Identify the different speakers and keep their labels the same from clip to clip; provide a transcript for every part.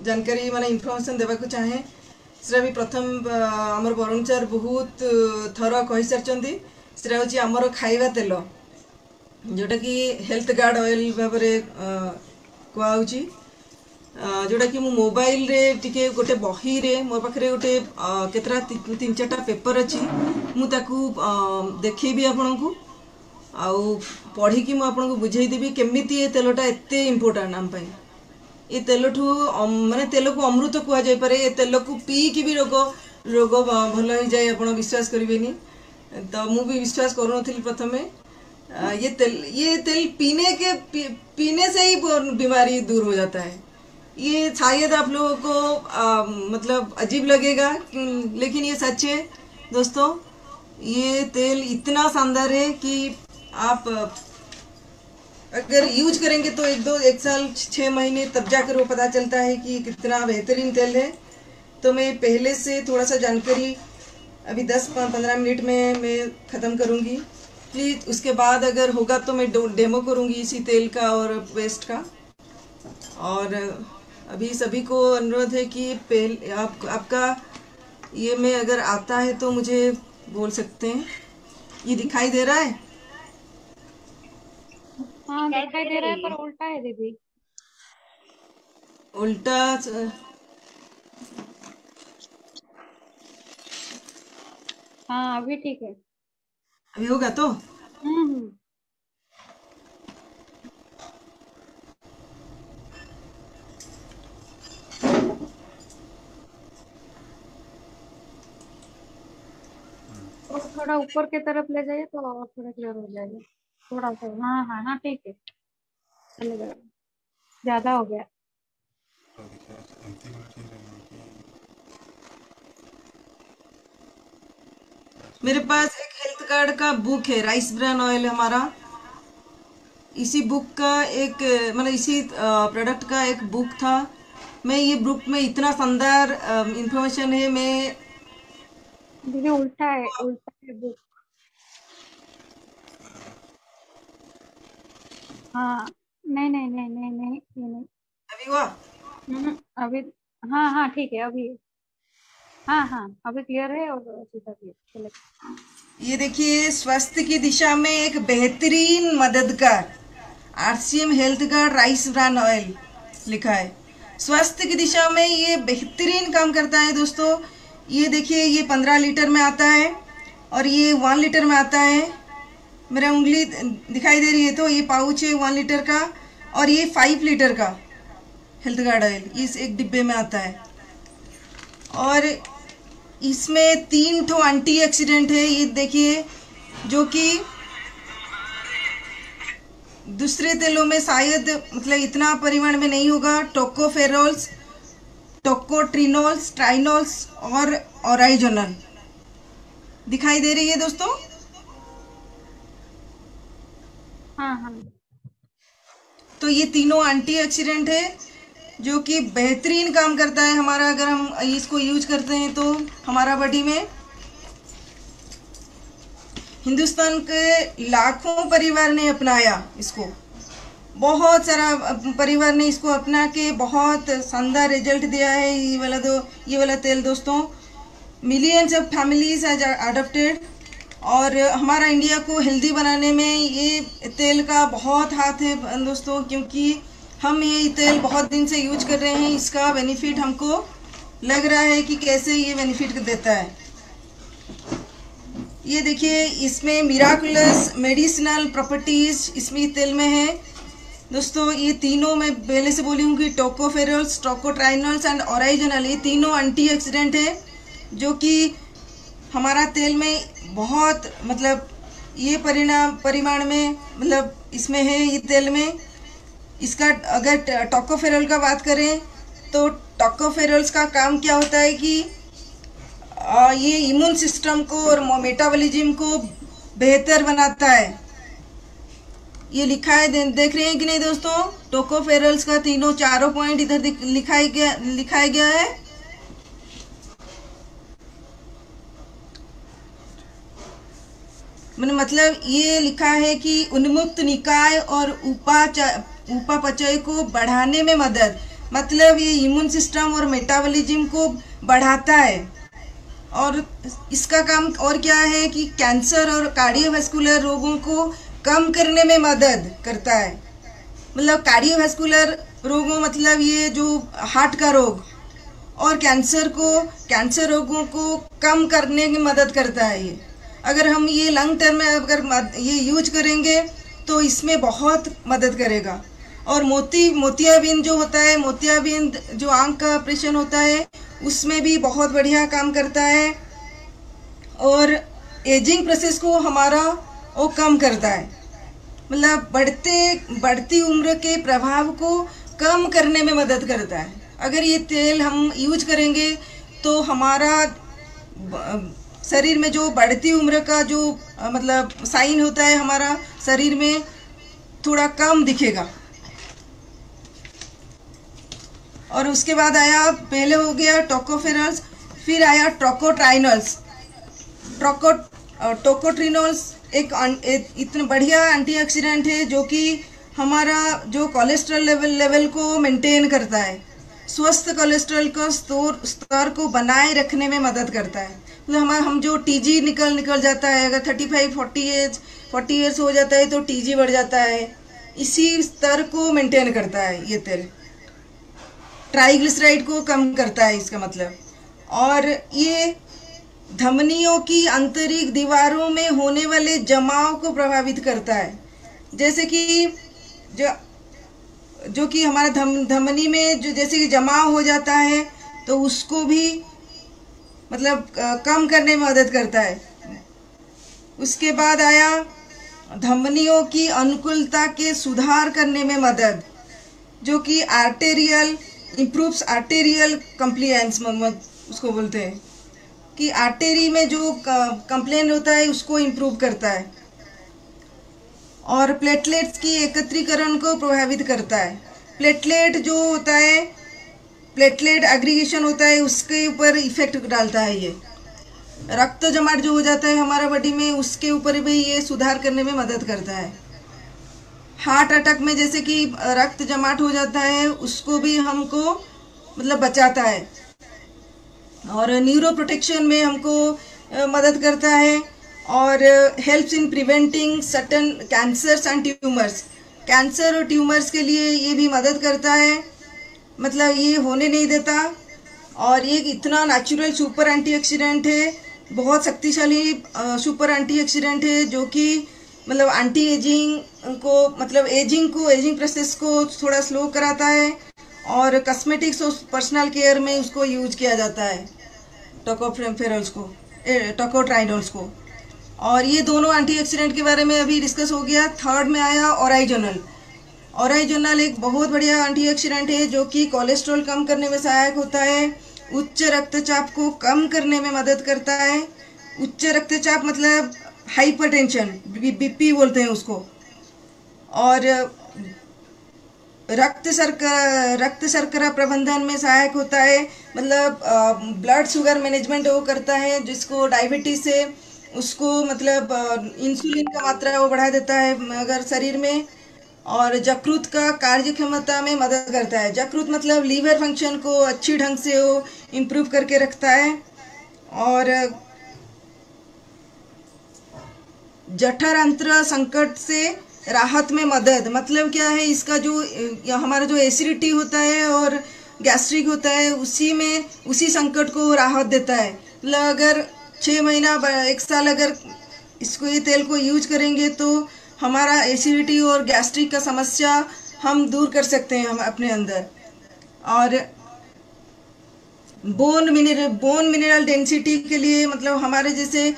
Speaker 1: जानकारी माने इनफॉरमेशन देवा को चाहे सेटा भी प्रथम हमर वरुण सर बहुत थर कहि सारचंती सेटा होची हमर खाइबा तेल जोटा कि हेल्थ गार्ड ऑयल भाबरे कुआउची जोटा कि मो मोबाइल रे टिके गोटे बही रे मो पाखरे गोटे केतरा तीन चारटा पेपर अछि मु ताकू देखैबी आपनकू आउ पढ़ी कि मु आपनकू बुझेई देबी केमिति ए तेलटा एते इंपोर्टेंट हम पई ये तेल ठू माने तेल को अमृत कुआ जाय पारे ये तेल को पी की भी रोग रोग भल हो जाए आपण विश्वास करिवेनी तो मु भी विश्वास करूनथि प्रथमे ये तेल पीने से ही बीमारी दूर हो जाता है। ये शायद आप लोगों को मतलब अजीब लगेगा लेकिन ये सच है दोस्तों। ये तेल इतना शानदार है कि आप अगर यूज करेंगे तो एक साल 6 महीने तब जाकर वो पता चलता है कि कितना बेहतरीन तेल है। तो मैं पहले से थोड़ा सा जानकारी अभी 10-15 मिनट में मैं ख़त्म करूँगी प्लीज़। उसके बाद अगर होगा तो मैं डेमो करूँगी इसी तेल का और पेस्ट का। और अभी सभी को अनुरोध है कि आपका ये में अगर आता है तो मुझे बोल सकते हैं। ये दिखाई दे रहा है?
Speaker 2: हाँ दिखाई दे रहा है पर उल्टा है दीदी।
Speaker 1: उल्टा
Speaker 2: हाँ अभी ठीक है।
Speaker 1: अभी होगा तो
Speaker 2: और थोड़ा ऊपर की तरफ ले जाइए तो और थोड़ा क्लियर हो जाएगा। थोड़ा सा हाँ हाँ हाँ ठीक है चलेगा। ज्यादा हो गया।
Speaker 1: मेरे पास एक हेल्थ कार्ड का बुक है, राइस ब्रान ऑयल हमारा। इसी बुक का एक मतलब इसी प्रोडक्ट का एक बुक था। मैं ये बुक में इतना शानदार इंफॉर्मेशन है। मैं
Speaker 2: दीदी उल्टा है बुक। हाँ नहीं नहीं नहीं नहीं नहीं ये नहीं।
Speaker 1: अभी हुआ?
Speaker 2: अभी हाँ हाँ ठीक है अभी। हाँ हाँ अभी क्लियर है और सीधा क्लियर चलेगा।
Speaker 1: ये देखिए, स्वास्थ्य की दिशा में एक बेहतरीन मददगार RCM health card rice bran oil लिखा है। स्वास्थ्य की दिशा में ये बेहतरीन काम करता है दोस्तों। ये देखिए, ये 15 लीटर में आता है और ये 1 लीटर में आता है। मेरा उंगली दिखाई दे रही है तो ये पाउच है 1 लीटर का और ये 5 लीटर का हेल्थ कार्ड ऑयल इस एक डिब्बे में आता है। और इसमें 3 ठो एंटीऑक्सीडेंट है। ये देखिए, जो कि दूसरे तेलों में शायद मतलब इतना परिमाण में नहीं होगा। टोकोफेरोल्स, टोकोट्रिनोल्स, ट्राइनोल्स और ओराइजोनल दिखाई दे रही है दोस्तों।
Speaker 2: हाँ हाँ
Speaker 1: तो ये तीनों एंटीऑक्सीडेंट है जो कि बेहतरीन काम करता है हमारा। अगर हम इसको यूज करते हैं तो हमारा बॉडी में। हिंदुस्तान के लाखों परिवार ने अपनाया इसको। बहुत सारा परिवार ने इसको अपना के बहुत शानदार रिजल्ट दिया है। ये वाला तेल दोस्तों, millions of families has adopted. और हमारा इंडिया को हेल्दी बनाने में ये तेल का बहुत हाथ है दोस्तों, क्योंकि हम ये तेल बहुत दिन से यूज कर रहे हैं। इसका बेनिफिट हमको लग रहा है कि कैसे ये बेनिफिट देता है। ये देखिए, इसमें मिराकुलस मेडिसिनल प्रॉपर्टीज इसमें तेल में है दोस्तों। ये तीनों मैं पहले से बोली हूँ कि टोकोफेरोल्स, टोकोट्राइनोल्स एंड ओराइजोनल, ये तीनों एंटीऑक्सीडेंट है जो कि हमारा तेल में बहुत मतलब ये परिमाण में मतलब इसमें है। ये तेल में इसका अगर टोकोफेरोल का बात करें तो टोकोफेरोल्स का काम क्या होता है कि ये इम्यून सिस्टम को और मेटाबॉलिज्म को बेहतर बनाता है। ये लिखा है, देख रहे हैं कि नहीं दोस्तों? टोकोफेरोल्स का चारों पॉइंट इधर लिखाया गया है। मतलब ये लिखा है कि उन्मुक्त निकाय और उपापचय को बढ़ाने में मदद, मतलब ये इम्यून सिस्टम और मेटाबॉलिज्म को बढ़ाता है। और इसका काम और क्या है कि कैंसर और कार्डियोवैस्कुलर रोगों को कम करने में मदद करता है। मतलब कार्डियोवैस्कुलर रोगों मतलब ये जो हार्ट का रोग और कैंसर रोगों को कम करने में मदद करता है। ये अगर हम ये लॉन्ग टर्म में अगर ये यूज करेंगे तो इसमें बहुत मदद करेगा। और मोतियाबिंद जो होता है, मोतियाबिंद जो आंख का ऑपरेशन होता है उसमें भी बहुत बढ़िया काम करता है और एजिंग प्रोसेस को हमारा वो कम करता है। मतलब बढ़ती उम्र के प्रभाव को कम करने में मदद करता है। अगर ये तेल हम यूज करेंगे तो हमारा शरीर में जो बढ़ती उम्र का जो मतलब साइन होता है हमारा शरीर में थोड़ा कम दिखेगा। और उसके बाद आया, पहले हो गया टोकोफेरॉल्स, फिर आया टोकोट्राइनोल्स। टोकोट्रिनोल्स एक इतना बढ़िया एंटीऑक्सीडेंट है जो कि हमारा जो कोलेस्ट्रॉल लेवल को मेंटेन करता है, स्वस्थ कोलेस्ट्रॉल का स्तर को बनाए रखने में मदद करता है। मतलब हम जो टीजी निकल जाता है, अगर 35-40 ईयर्स हो जाता है तो टीजी बढ़ जाता है, इसी स्तर को मेंटेन करता है ये तेल। ट्राइग्लिसराइड को कम करता है इसका मतलब। और ये धमनियों की आंतरिक दीवारों में होने वाले जमाव को प्रभावित करता है। जैसे कि जो कि हमारा धमनी में जो जैसे कि जमाव हो जाता है तो उसको भी मतलब कम करने में मदद करता है। उसके बाद आया धमनियों की अनुकूलता के सुधार करने में मदद, जो कि इम्प्रूव्स आर्टेरियल कंप्लायंस उसको बोलते हैं कि आर्टेरी में जो कंप्लेन होता है उसको इम्प्रूव करता है। और प्लेटलेट्स की एकत्रीकरण को प्रभावित करता है। प्लेटलेट जो होता है, प्लेटलेट एग्रीगेशन होता है, उसके ऊपर इफेक्ट डालता है। ये रक्त जमाट जो हो जाता है हमारा बॉडी में उसके ऊपर भी ये सुधार करने में मदद करता है। हार्ट अटैक में जैसे कि रक्त जमाट हो जाता है उसको भी हमको मतलब बचाता है। और न्यूरो प्रोटेक्शन में हमको मदद करता है और helps in preventing certain cancers and tumours. Cancer और ट्यूमर्स के लिए ये भी मदद करता है, मतलब ये होने नहीं देता। और ये इतना नेचुरल सुपर एंटीऑक्सीडेंट है, बहुत शक्तिशाली सुपर एंटीऑक्सीडेंट है जो कि मतलब एंटी एजिंग को मतलब एजिंग प्रोसेस को थोड़ा स्लो कराता है। और कॉस्मेटिक्स और पर्सनल केयर में उसको यूज किया जाता है, टोकोट्राइनोल्स को। और ये दोनों एंटीऑक्सीडेंट के बारे में अभी डिस्कस हो गया। थर्ड में आया ओराइजोनल। ओराइजोनल एक बहुत बढ़िया एंटीऑक्सीडेंट है जो कि कोलेस्ट्रॉल कम करने में सहायक होता है, उच्च रक्तचाप को कम करने में मदद करता है। उच्च रक्तचाप मतलब हाइपरटेंशन, बीपी बोलते हैं उसको। और रक्त शर्करा प्रबंधन में सहायक होता है, मतलब ब्लड शुगर मैनेजमेंट वो करता है। जिसको डायबिटीज है उसको मतलब इंसुलिन का मात्रा वो बढ़ा देता है अगर शरीर में। और यकृत का कार्य क्षमता में मदद करता है। यकृत मतलब लीवर फंक्शन को अच्छी ढंग से वो इम्प्रूव करके रखता है। और जठरांत्र संकट से राहत में मदद, मतलब क्या है, इसका जो हमारा जो एसिडिटी होता है और गैस्ट्रिक होता है उसी संकट को राहत देता है। मतलब अगर 6 महीना 1 साल अगर ये तेल को यूज करेंगे तो हमारा एसिडिटी और गैस्ट्रिक का समस्या हम दूर कर सकते हैं हम अपने अंदर। और बोन मिनरल डेंसिटी के लिए मतलब हमारे जैसे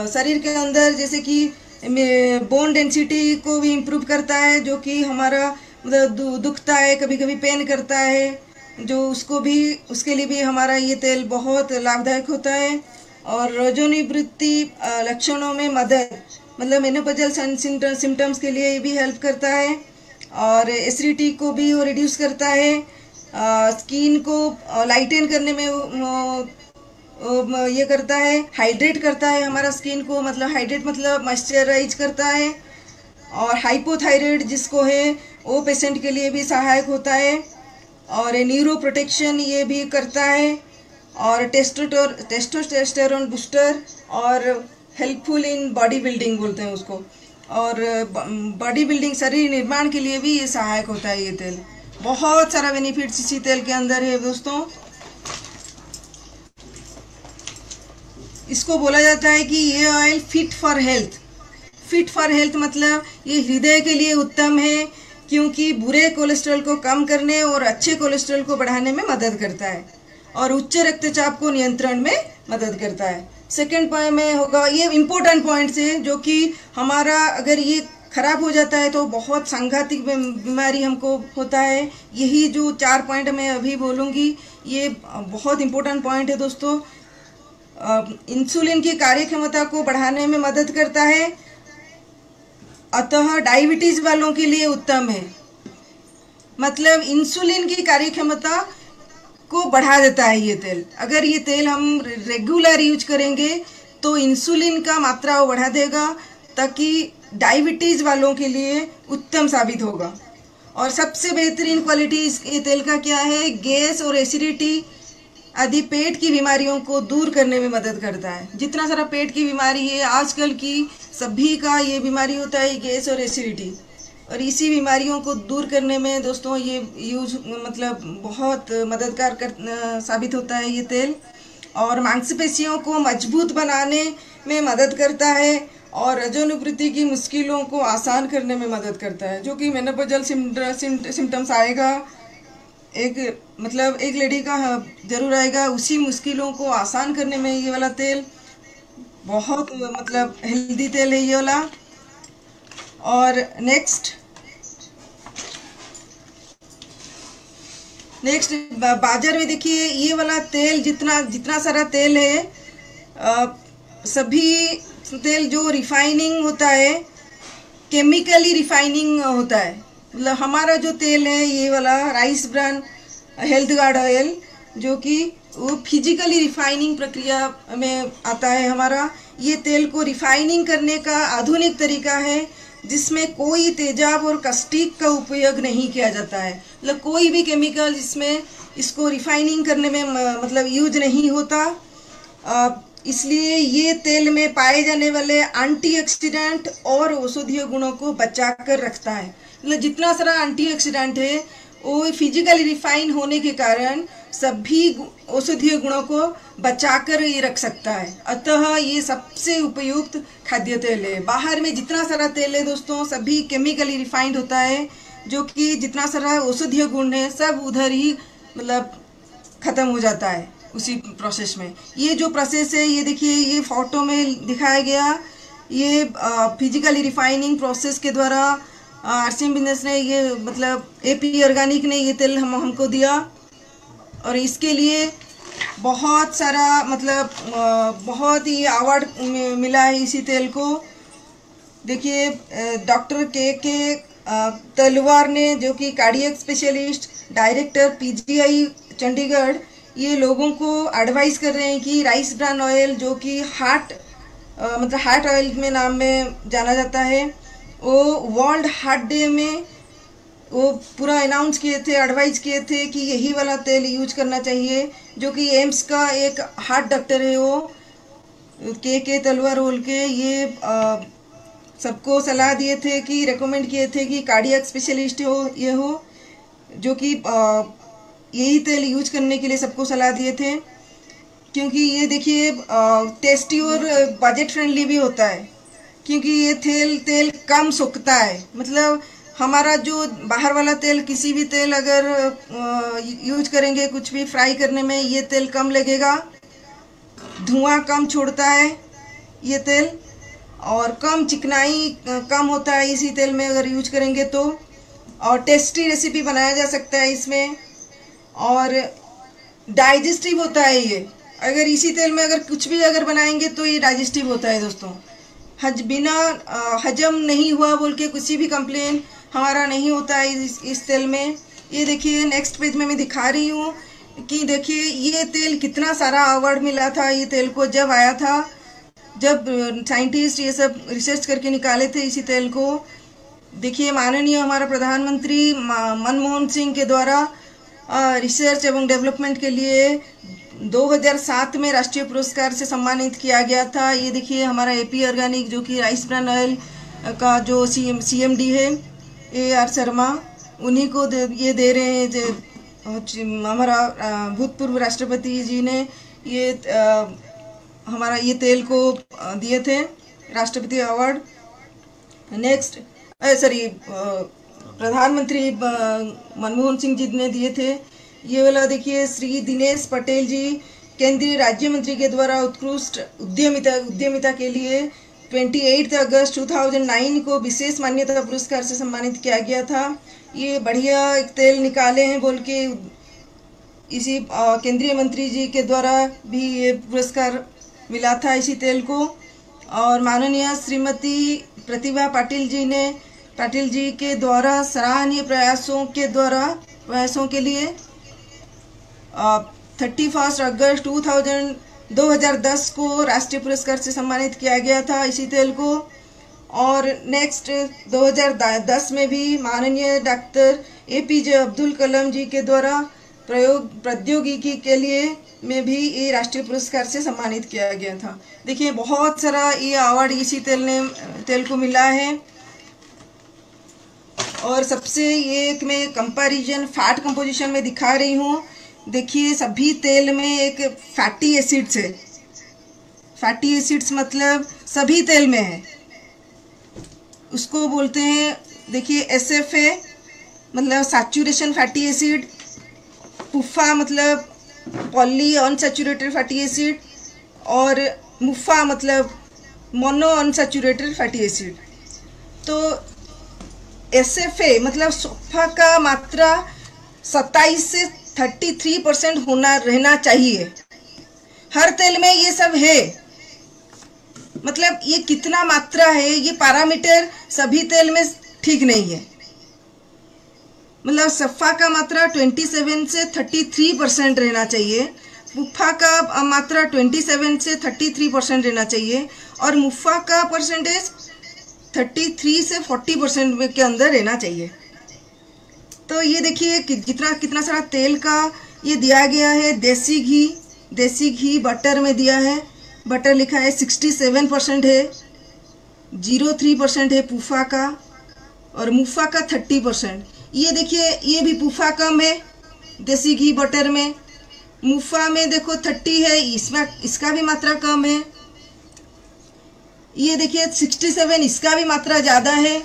Speaker 1: शरीर के अंदर जैसे कि बोन डेंसिटी को भी इम्प्रूव करता है, जो कि हमारा मतलब दुखता है, कभी कभी पेन करता है, जो उसके लिए भी हमारा ये तेल बहुत लाभदायक होता है। और रजोनिवृत्ति लक्षणों में मदद, मतलब मेनोपॉजल सिम्टम्स के लिए ये भी हेल्प करता है। और एसिडिटी को भी वो रिड्यूस करता है। स्किन को लाइटन करने में ये करता है, हाइड्रेट करता है हमारा स्किन को, मतलब हाइड्रेट मतलब मॉइस्चराइज करता है। और हाइपोथायराइड जिसको है वो पेशेंट के लिए भी सहायक होता है। और न्यूरो प्रोटेक्शन ये भी करता है, और टेस्टोस्टेरोन बूस्टर, और हेल्पफुल इन बॉडी बिल्डिंग बोलते हैं उसको, और बॉडी बिल्डिंग शरीर निर्माण के लिए भी ये सहायक होता है। ये तेल बहुत सारा बेनिफिट्स इसी तेल के अंदर है दोस्तों। इसको बोला जाता है कि ये oil fit for health. Fit for health मतलब ये हृदय के लिए उत्तम है, क्योंकि बुरे कोलेस्ट्रॉल को कम करने और अच्छे कोलेस्ट्रॉल को बढ़ाने में मदद करता है, और उच्च रक्तचाप को नियंत्रण में मदद करता है। सेकंड पॉइंट में होगा, ये इम्पोर्टेंट पॉइंट्स है जो कि हमारा अगर ये खराब हो जाता है तो बहुत सांघातिक बीमारी हमको होता है। यही जो 4 पॉइंट मैं अभी बोलूँगी ये बहुत इम्पोर्टेंट पॉइंट है दोस्तों। इंसुलिन की कार्य क्षमता को बढ़ाने में मदद करता है, अतः डायबिटीज वालों के लिए उत्तम है। मतलब इंसुलिन की कार्य क्षमता को बढ़ा देता है ये तेल। अगर ये तेल हम रेगुलर यूज करेंगे तो इंसुलिन का मात्रा वो बढ़ा देगा, ताकि डायबिटीज वालों के लिए उत्तम साबित होगा। और सबसे बेहतरीन क्वालिटी इस ये तेल का क्या है, गैस और एसिडिटी आदि पेट की बीमारियों को दूर करने में मदद करता है। जितना सारा पेट की बीमारी है आजकल की, सभी का ये बीमारी होता है गैस और एसिडिटी, और इसी बीमारियों को दूर करने में दोस्तों ये यूज मतलब बहुत मददगार साबित होता है ये तेल। और मांसपेशियों को मजबूत बनाने में मदद करता है, और रजोनिवृत्ति की मुश्किलों को आसान करने में मदद करता है। जो कि मेनोपॉजल सिम्टम्स आएगा, एक मतलब एक लेडी का जरूर आएगा, उसी मुश्किलों को आसान करने में ये वाला तेल बहुत मतलब हेल्दी तेल है ये वाला। और नेक्स्ट बाजार में देखिए ये वाला तेल, जितना सारा तेल है, सभी तेल जो रिफाइनिंग होता है, केमिकली रिफाइनिंग होता है। मतलब हमारा जो तेल है ये वाला rice bran health guard oil, जो कि वो फिजिकली रिफाइनिंग प्रक्रिया में आता है। हमारा ये तेल को रिफाइनिंग करने का आधुनिक तरीका है, जिसमें कोई तेजाब और कास्टिक का उपयोग नहीं किया जाता है। मतलब कोई भी केमिकल इसमें इसको रिफाइनिंग करने में मतलब यूज नहीं होता। इसलिए ये तेल में पाए जाने वाले एंटीऑक्सीडेंट और औषधीय गुणों को बचा कर रखता है। मतलब जितना सारा एंटीऑक्सीडेंट है वो फिजिकली रिफाइन होने के कारण सभी औषधीय गुणों को बचाकर ये रख सकता है। अतः ये सबसे उपयुक्त खाद्य तेल है। बाहर में जितना सारा तेल है दोस्तों सभी केमिकली रिफाइंड होता है, जो कि जितना सारा औषधीय गुण है सब उधर ही मतलब खत्म हो जाता है उसी प्रोसेस में। ये जो प्रोसेस है ये देखिए, ये फोटो में दिखाया गया, ये फिजिकली रिफाइनिंग प्रोसेस के द्वारा आरसीएम बिजनेस ने ये मतलब एपी ऑर्गेनिक ने ये तेल हमको दिया, और इसके लिए बहुत सारा मतलब बहुत ही अवार्ड मिला है इसी तेल को। देखिए डॉक्टर के तलवार ने, जो कि cardiac specialist director PGI Chandigarh, ये लोगों को एडवाइस कर रहे हैं कि राइस ब्रान ऑयल, जो कि मतलब हार्ट ऑयल में नाम में जाना जाता है, वो वर्ल्ड हार्ट डे में वो पूरा अनाउंस किए थे, एडवाइस किए थे कि यही वाला तेल यूज करना चाहिए। जो कि एम्स का एक हार्ट डॉक्टर है, वो के तलवार बोल के, ये सबको सलाह दिए थे कि रेकमेंड किए थे कि कार्डियक स्पेशलिस्ट हो जो कि यही तेल यूज करने के लिए सबको सलाह दिए थे। क्योंकि ये देखिए टेस्टी और बजट फ्रेंडली भी होता है, क्योंकि ये तेल कम सोखता है। मतलब हमारा जो बाहर वाला तेल, किसी भी तेल अगर यूज करेंगे कुछ भी फ्राई करने में, ये तेल कम लगेगा, धुआं कम छोड़ता है ये तेल, और कम चिकनाई कम होता है इसी तेल में अगर यूज करेंगे तो। और टेस्टी रेसिपी बनाया जा सकता है इसमें, और डाइजेस्टिव होता है ये। अगर इसी तेल में अगर कुछ भी अगर बनाएंगे तो ये डाइजेस्टिव होता है दोस्तों। बिना हजम नहीं हुआ बोल के किसी भी कंप्लेन हमारा नहीं होता है इस तेल में। ये देखिए नेक्स्ट पेज में मैं दिखा रही हूँ कि देखिए ये तेल कितना सारा अवार्ड मिला था ये तेल को जब आया था, जब साइंटिस्ट ये सब रिसर्च करके निकाले थे इसी तेल को। देखिए माननीय हमारा प्रधानमंत्री मनमोहन सिंह के द्वारा रिसर्च एवं डेवलपमेंट के लिए 2007 में राष्ट्रीय पुरस्कार से सम्मानित किया गया था। ये देखिए हमारा एपी ऑर्गेनिक जो कि राइस ब्रान ऑयल का जो सीएमडी है AR शर्मा, उन्हीं को ये दे रहे हैं। हमारा भूतपूर्व राष्ट्रपति जी ने ये हमारा ये तेल को दिए थे राष्ट्रपति अवार्ड। नेक्स्ट प्रधानमंत्री मनमोहन सिंह जी ने दिए थे। ये वाला देखिए श्री दिनेश पटेल जी केंद्रीय राज्य मंत्री के द्वारा उत्कृष्ट उद्यमिता के लिए 28 अगस्त 2009 को विशेष मान्यता पुरस्कार से सम्मानित किया गया था। ये बढ़िया एक तेल निकाले हैं बोल के इसी केंद्रीय मंत्री जी के द्वारा भी ये पुरस्कार मिला था इसी तेल को। और माननीय श्रीमती प्रतिभा पाटिल जी के द्वारा सराहनीय प्रयासों के लिए 31 अगस्त 2010 को राष्ट्रीय पुरस्कार से सम्मानित किया गया था इसी तेल को। और नेक्स्ट 2010 में भी माननीय डॉक्टर APJ अब्दुल कलाम जी के द्वारा प्रौद्योगिकी के लिए में भी ये राष्ट्रीय पुरस्कार से सम्मानित किया गया था। देखिए बहुत सारा ये अवार्ड इसी तेल को मिला है। और सबसे ये एक मैं कंपैरिजन फैट कंपोजिशन में दिखा रही हूँ। देखिए सभी तेल में एक फैटी एसिड्स है। फैटी एसिड्स मतलब सभी तेल में है, उसको बोलते हैं। देखिए SFA मतलब सैचुरेशन फैटी एसिड, पुफा मतलब पॉली अनसैचुरेटेड फैटी एसिड, और मुफा मतलब मोनो अनसैचुरेटेड फैटी एसिड। तो SFA मतलब सफ़ा का मात्रा 27 से 33% रहना चाहिए। हर तेल में ये सब है, मतलब ये कितना मात्रा है ये पैरामीटर सभी तेल में ठीक नहीं है। मतलब सफ़ा का मात्रा 27 से 33% रहना चाहिए, मुफ़ा का मात्रा 27 से 33% रहना चाहिए, और मुफ़ा का परसेंटेज 33 से 40% के अंदर रहना चाहिए। तो ये देखिए कितना सारा तेल का ये दिया गया है। देसी घी बटर में दिया है। बटर लिखा है 67% है, 03% है पुफा का, और मुफा का 30%। ये देखिए ये भी पुफा कम है देसी घी बटर में। मुफा में देखो 30 है, इसमें इसका भी मात्रा कम है। ये देखिए 67, इसका भी मात्रा ज़्यादा है।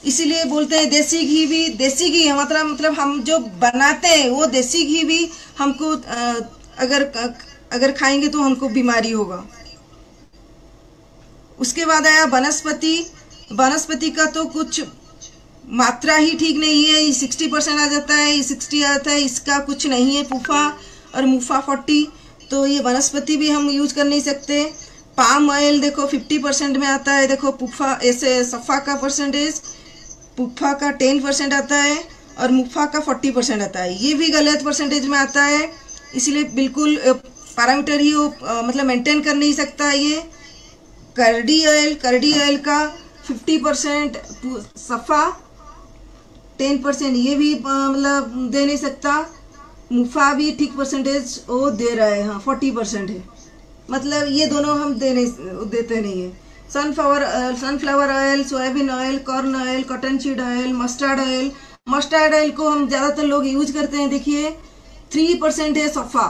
Speaker 1: इसीलिए बोलते हैं देसी घी हमारा मतलब हम जो बनाते हैं वो देसी घी भी हमको अगर खाएंगे तो हमको बीमारी होगा। उसके बाद आया वनस्पति का तो कुछ मात्रा ही ठीक नहीं है। ये 60% आ जाता है, ये 60 आता है, इसका कुछ नहीं है। पुफा और मुफा 40, तो ये वनस्पति भी हम यूज कर नहीं सकते। पाम ऑयल देखो 50% में आता है। देखो पुफा ऐसे सफ़ा का परसेंटेज पुफा का 10% आता है और मुफा का 40% आता है। ये भी गलत परसेंटेज में आता है, इसलिए बिल्कुल पैरामीटर ही वो मतलब मेंटेन कर नहीं सकता। ये करडी ऑयल का 50% सफ़ा 10% ये भी मतलब दे नहीं सकता। मुफा भी ठीक परसेंटेज वो दे रहा है, हाँ 40% है। मतलब ये दोनों हम देते नहीं है। Sunflower oil, soybean oil, corn oil, cotton seed oil, mustard oil को हम ज़्यादातर लोग यूज करते हैं। देखिए 3% है सफ़ा,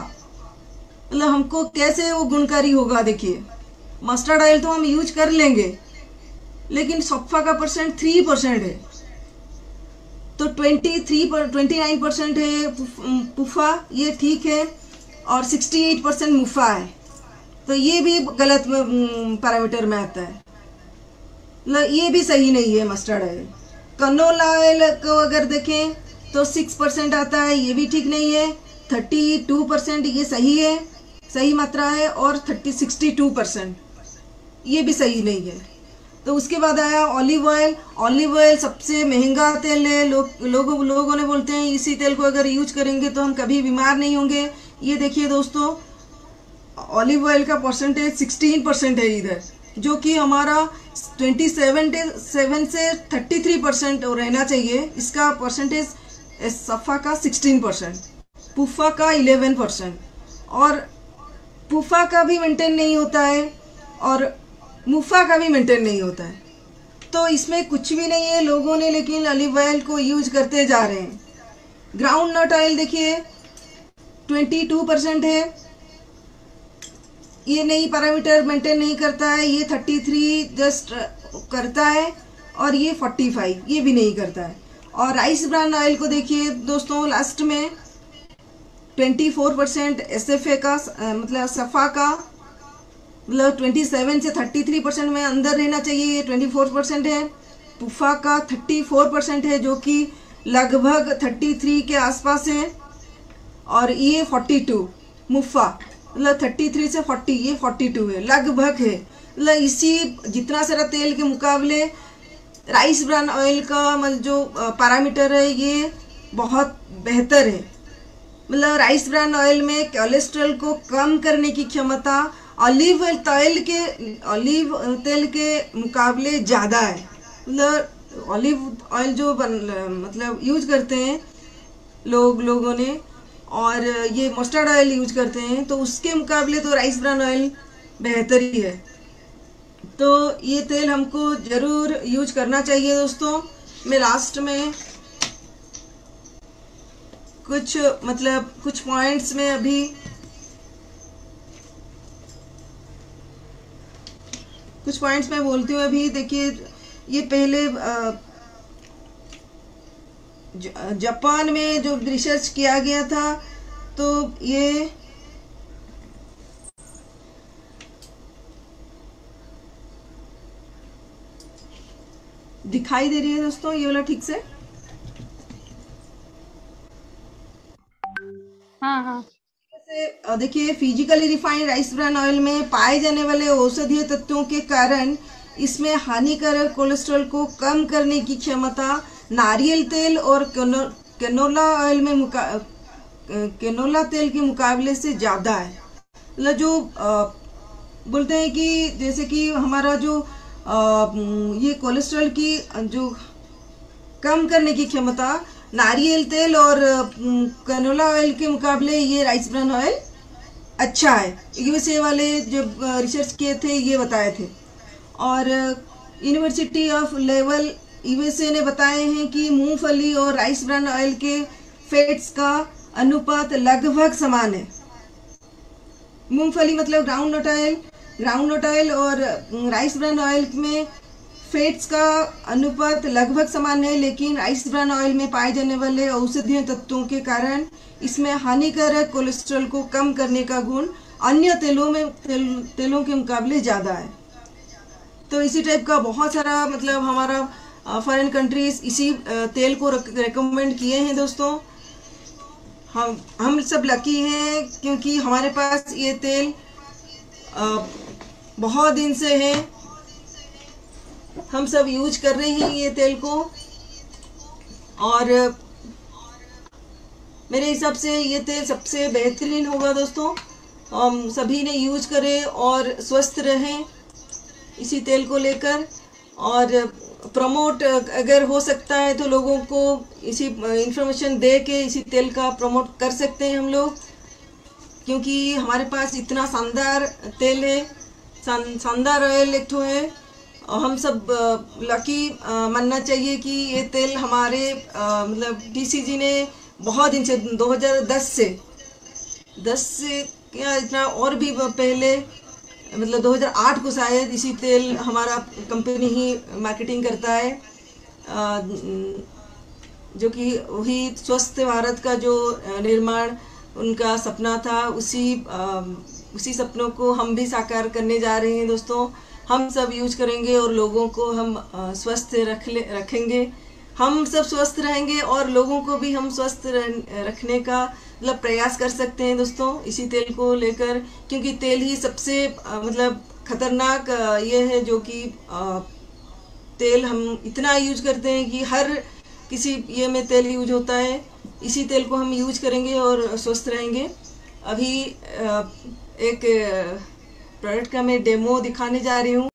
Speaker 1: मतलब हमको कैसे वो गुणकारी होगा। देखिए मस्टर्ड ऑयल तो हम यूज कर लेंगे, लेकिन सफ़ा का परसेंट 3% है, तो 29% है पुफा, ये ठीक है, और 68% मुफा है, तो ये भी गलत पैरामीटर में आता है। ये भी सही नहीं है मस्टर्ड ऑयल। कनोला ऑयल को अगर देखें तो 6% आता है, ये भी ठीक नहीं है। 32% ये सही है, सही मात्रा है, और 62% ये भी सही नहीं है। तो उसके बाद आया ऑलिव ऑयल सबसे महंगा तेल है। लोगों ने बोलते हैं इसी तेल को अगर यूज करेंगे तो हम कभी बीमार नहीं होंगे। ये देखिए दोस्तों, ऑलिव ऑयल का परसेंटेज 16% है इधर, जो कि हमारा 27 से 33% रहना चाहिए। इसका परसेंटेज सफ़ा का 16%, पुफ़ा का 11%, और पुफ़ा का भी मेंटेन नहीं होता है और मुफ़ा का भी मेंटेन नहीं होता है। तो इसमें कुछ भी नहीं है लोगों ने, लेकिन ऑलिव ऑयल को यूज करते जा रहे हैं। ग्राउंड नट ऑयल देखिए 22% है, ये नहीं पैरामीटर मेंटेन नहीं करता है। ये 33 जस्ट करता है, और ये 45 ये भी नहीं करता है। और राइस ब्रान ऑयल को देखिए दोस्तों, लास्ट में 24% SFA का मतलब सफ़ा का, मतलब 27 से 33% में अंदर रहना चाहिए, ये 24% है। पुफ़ा का 34% है, जो कि लगभग 33 के आसपास है। और ये 42 मुफ़ा, मतलब 33 से 40, ये 42 है, लगभग है। मतलब इसी जितना सारा तेल के मुकाबले राइस ब्रान ऑयल का मतलब जो पैरामीटर है ये बहुत बेहतर है। मतलब राइस ब्रान ऑयल में कोलेस्ट्रॉल को कम करने की क्षमता ऑलिव तेल के मुकाबले ज़्यादा है। मतलब ऑलिव ऑयल जो मतलब यूज करते हैं लोगों ने, और ये मस्टर्ड ऑयल यूज करते हैं, तो उसके मुकाबले तो राइस ब्रान ऑयल बेहतर ही है। तो ये तेल हमको ज़रूर यूज करना चाहिए दोस्तों। मैं लास्ट में कुछ पॉइंट्स में अभी बोलती हूँ। अभी देखिए, ये पहले जापान में जो रिसर्च किया गया था, तो ये दिखाई दे रही है दोस्तों ये वाला ठीक से?
Speaker 2: हाँ।
Speaker 1: देखिए, physically refined rice bran oil में पाए जाने वाले औषधीय तत्वों के कारण इसमें हानिकारक कोलेस्ट्रॉल को कम करने की क्षमता नारियल तेल और कैनोला तेल के मुकाबले से ज़्यादा है। मतलब जो बोलते हैं कि जैसे कि हमारा जो ये कोलेस्ट्रॉल की जो कम करने की क्षमता नारियल तेल और कैनोला ऑयल के मुकाबले ये राइस ब्रान ऑयल अच्छा है। यूएसए वाले जब रिसर्च किए थे ये बताए थे। और यूनिवर्सिटी ऑफ लेवल यूएसए ने बताए हैं कि मूंगफली और राइस ब्रान ऑयल के फैट्स का अनुपात लगभग समान है। मूंगफली मतलब ग्राउंड नट ऑयल और राइस ब्रान ऑयल में फैट्स का अनुपात लगभग समान है, लेकिन राइस ब्रान ऑयल में पाए जाने वाले औषधीय तत्वों के कारण इसमें हानिकारक कोलेस्ट्रॉल को कम करने का गुण अन्य तेलों के मुकाबले ज़्यादा है। तो इसी टाइप का बहुत सारा मतलब हमारा फॉरेन कंट्रीज इसी तेल को रेकमेंड किए हैं दोस्तों। हम सब लकी हैं क्योंकि हमारे पास ये तेल बहुत दिन से है, हम सब यूज कर रहे हैं ये तेल को। और मेरे हिसाब से ये तेल सबसे बेहतरीन होगा दोस्तों। हम सभी ने यूज करें और स्वस्थ रहें इसी तेल को लेकर। और प्रमोट अगर हो सकता है तो लोगों को इसी इंफॉर्मेशन दे के इसी तेल का प्रमोट कर सकते हैं हम लोग, क्योंकि हमारे पास इतना शानदार तेल है, शानदार ऑयल एक ठो है। और हम सब लकी मानना चाहिए कि ये तेल हमारे मतलब DCG ने बहुत दिन से 2010 से क्या इतना और भी पहले मतलब 2008 को शायद इसी तेल हमारा कंपनी ही मार्केटिंग करता है, जो कि वही स्वस्थ भारत का जो निर्माण उनका सपना था, उसी सपनों को हम भी साकार करने जा रहे हैं दोस्तों। हम सब यूज करेंगे और लोगों को हम स्वस्थ रखेंगे। हम सब स्वस्थ रहेंगे और लोगों को भी हम स्वस्थ रखने का मतलब प्रयास कर सकते हैं दोस्तों इसी तेल को लेकर, क्योंकि तेल ही सबसे मतलब खतरनाक ये है जो कि तेल हम इतना यूज करते हैं कि हर किसी ये में तेल यूज होता है। इसी तेल को हम यूज करेंगे और स्वस्थ रहेंगे। अभी एक प्रोडक्ट का मैं डेमो दिखाने जा रही हूँ।